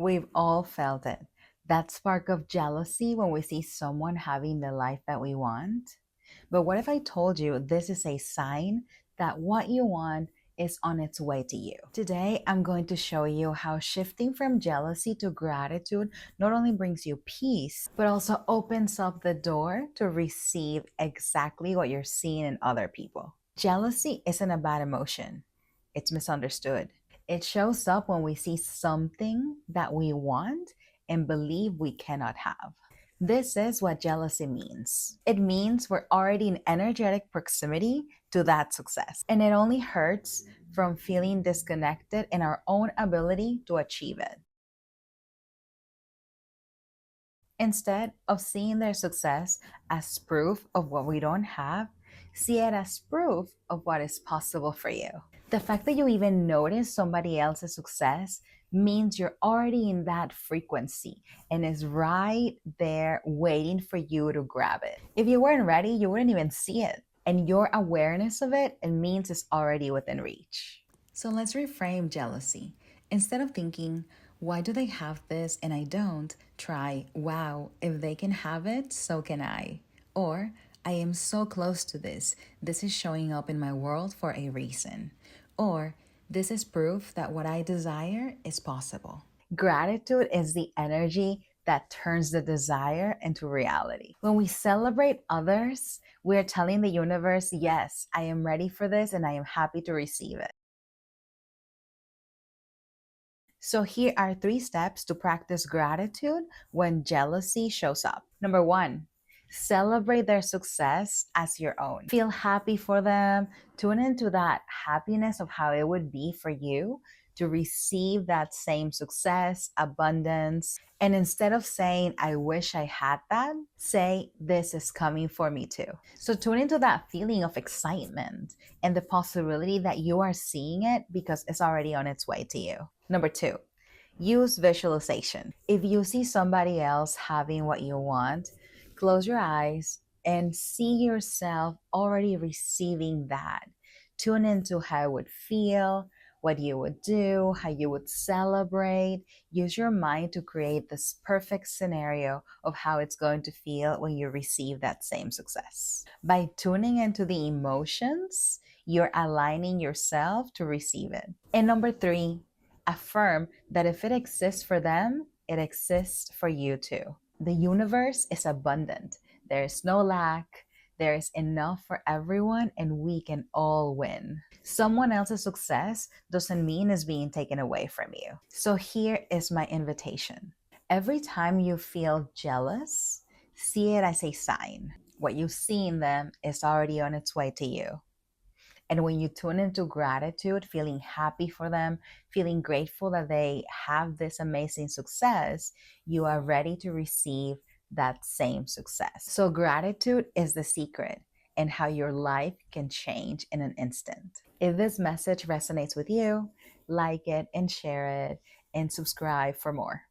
We've all felt it. That spark of jealousy when we see someone having the life that we want. But what if I told you this is a sign that what you want is on its way to you? Today, I'm going to show you how shifting from jealousy to gratitude not only brings you peace, but also opens up the door to receive exactly what you're seeing in other people. Jealousy isn't a bad emotion, it's misunderstood. It shows up when we see something that we want and believe we cannot have. This is what jealousy means. It means we're already in energetic proximity to that success, and it only hurts from feeling disconnected in our own ability to achieve it. Instead of seeing their success as proof of what we don't have, see it as proof of what is possible for you. The fact that you even notice somebody else's success means you're already in that frequency and is right there waiting for you to grab it. If you weren't ready, you wouldn't even see it. And your awareness of it means it's already within reach. So let's reframe jealousy. Instead of thinking, why do they have this and I don't? Try, wow, if they can have it, so can I. Or, I am so close to this. This is showing up in my world for a reason. Or, this is proof that what I desire is possible. Gratitude is the energy that turns the desire into reality. When we celebrate others, we are telling the universe, yes, I am ready for this and I am happy to receive it. So here are 3 steps to practice gratitude when jealousy shows up. Number 1, celebrate their success as your own. Feel happy for them. Tune into that happiness of how it would be for you to receive that same success, abundance. And instead of saying, I wish I had that, say, this is coming for me too. So tune into that feeling of excitement and the possibility that you are seeing it because it's already on its way to you. Number 2, use visualization. If you see somebody else having what you want, close your eyes and see yourself already receiving that. Tune into how it would feel, what you would do, how you would celebrate. Use your mind to create this perfect scenario of how it's going to feel when you receive that same success. By tuning into the emotions, you're aligning yourself to receive it. And number 3, affirm that if it exists for them, it exists for you too. The universe is abundant. There is no lack. There is enough for everyone, and we can all win. Someone else's success doesn't mean it's being taken away from you. So here is my invitation. Every time you feel jealous, see it as a sign. What you see in them is already on its way to you. And when you tune into gratitude, feeling happy for them, feeling grateful that they have this amazing success, you are ready to receive that same success. So, gratitude is the secret and how your life can change in an instant. If this message resonates with you, like it and share it and subscribe for more.